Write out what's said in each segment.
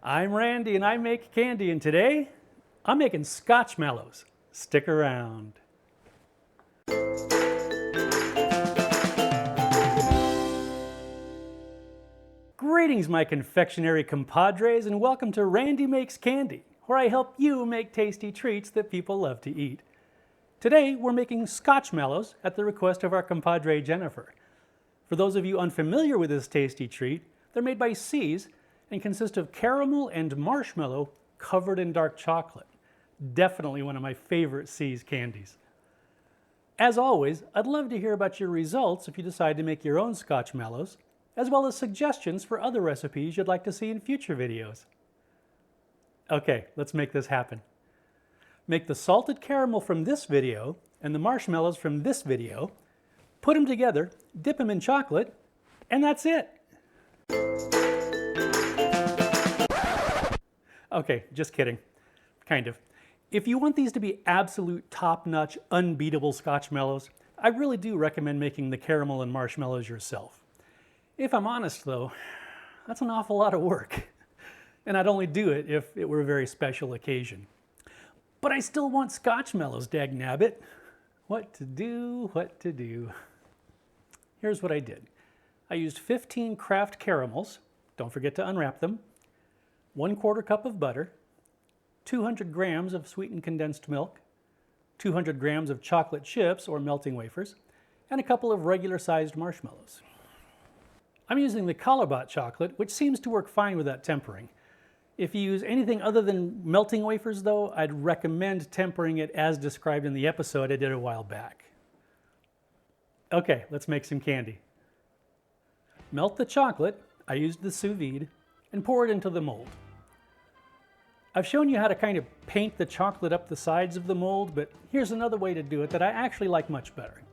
I'm Randy and I make candy, and today I'm making Scotch Mallows. Stick around. Greetings, my confectionery compadres, and welcome to Randy Makes Candy, where I help you make tasty treats that people love to eat. Today we're making Scotch Mallows at the request of our compadre Jennifer. For those of you unfamiliar with this tasty treat, they're made by See's and consist of caramel and marshmallow covered in dark chocolate. Definitely one of my favorite See's candies. As always, I'd love to hear about your results if you decide to make your own Scotch Mallows, as well as suggestions for other recipes you'd like to see in future videos. Okay, let's make this happen. Make the salted caramel from this video and the marshmallows from this video, put them together, dip them in chocolate, and that's it. Okay, just kidding. Kind of. If you want these to be absolute top-notch, unbeatable Scotch Mallows, I really do recommend making the caramel and marshmallows yourself. If I'm honest though, that's an awful lot of work. And I'd only do it if it were a very special occasion. But I still want Scotch Mallows, dagnabbit. What to do, what to do. Here's what I did. I used 15 Kraft caramels, don't forget to unwrap them, 1/4 cup of butter, 200 grams of sweetened condensed milk, 200 grams of chocolate chips or melting wafers, and a couple of regular-sized marshmallows. I'm using the Color chocolate, which seems to work fine with that tempering. If you use anything other than melting wafers though, I'd recommend tempering it as described in the episode I did a while back. Okay, let's make some candy. Melt the chocolate, I used the sous vide, and pour it into the mold. I've shown you how to kind of paint the chocolate up the sides of the mold, but here's another way to do it that I actually like much better.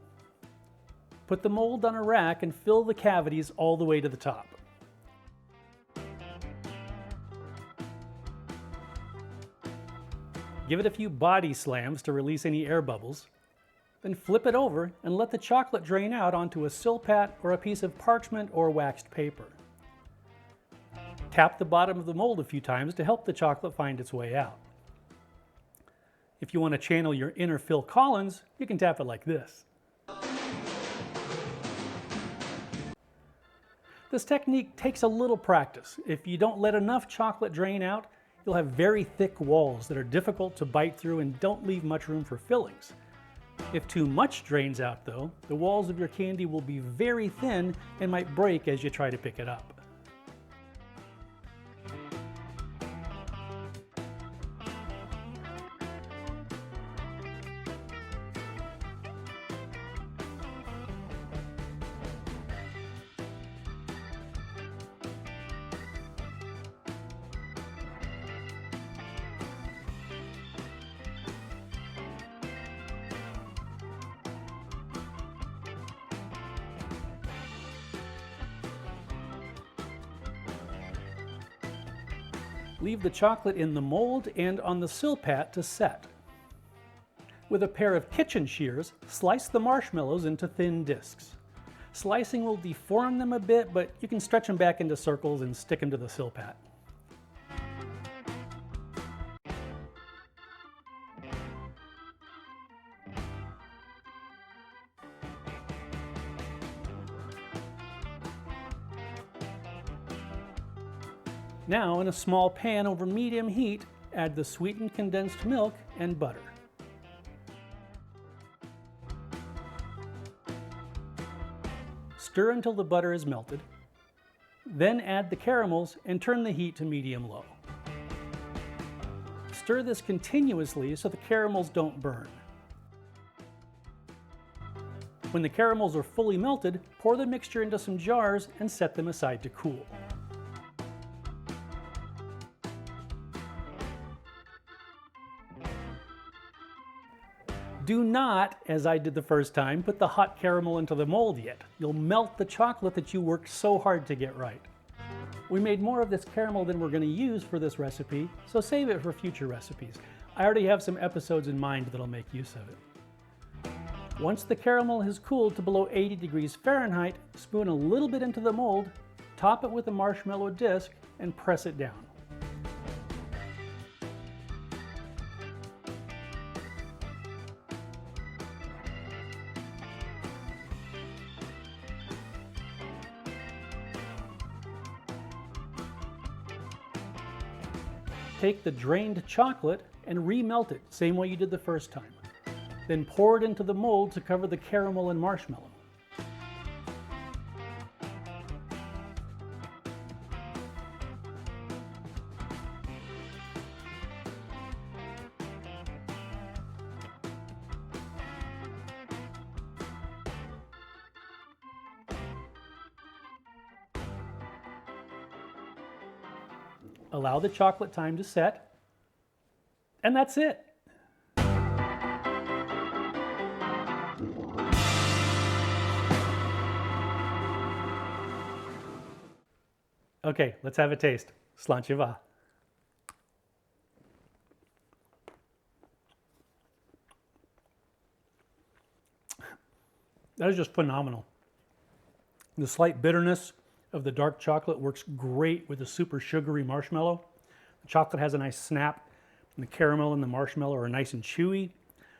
Put the mold on a rack and fill the cavities all the way to the top. Give it a few body slams to release any air bubbles, then flip it over and let the chocolate drain out onto a SilPat or a piece of parchment or waxed paper. Tap the bottom of the mold a few times to help the chocolate find its way out. If you want to channel your inner Phil Collins, you can tap it like this. This technique takes a little practice. If you don't let enough chocolate drain out, you'll have very thick walls that are difficult to bite through and don't leave much room for fillings. If too much drains out though, the walls of your candy will be very thin and might break as you try to pick it up. Leave the chocolate in the mold and on the SilPat to set. With a pair of kitchen shears, slice the marshmallows into thin discs. Slicing will deform them a bit, but you can stretch them back into circles and stick them to the SilPat. Now, in a small pan over medium heat, add the sweetened condensed milk and butter. Stir until the butter is melted. Then add the caramels and turn the heat to medium-low. Stir this continuously so the caramels don't burn. When the caramels are fully melted, pour the mixture into some jars and set them aside to cool. Do not, as I did the first time, put the hot caramel into the mold yet. You'll melt the chocolate that you worked so hard to get right. We made more of this caramel than we're going to use for this recipe, so save it for future recipes. I already have some episodes in mind that'll make use of it. Once the caramel has cooled to below 80 degrees Fahrenheit, spoon a little bit into the mold, top it with a marshmallow disc, and press it down. take the drained chocolate and remelt it, same way you did the first time. Then pour it into the mold to cover the caramel and marshmallow. Allow the chocolate time to set, and that's it. Okay, let's have a taste. Sláinte mhath. That is just phenomenal. The slight bitterness of the dark chocolate works great with the super sugary marshmallow. The chocolate has a nice snap, and the caramel and the marshmallow are nice and chewy.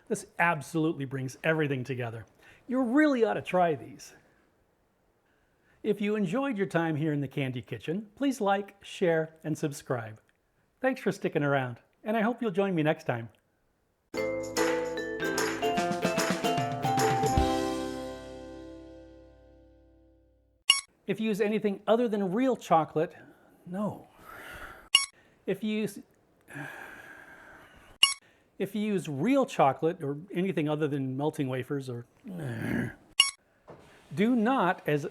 This absolutely brings everything together. You really ought to try these. If you enjoyed your time here in the Candy Kitchen, please like, share, and subscribe. Thanks for sticking around, and I hope you'll join me next time. If you use anything other than real chocolate, no. If you use real chocolate or anything other than melting wafers or do not as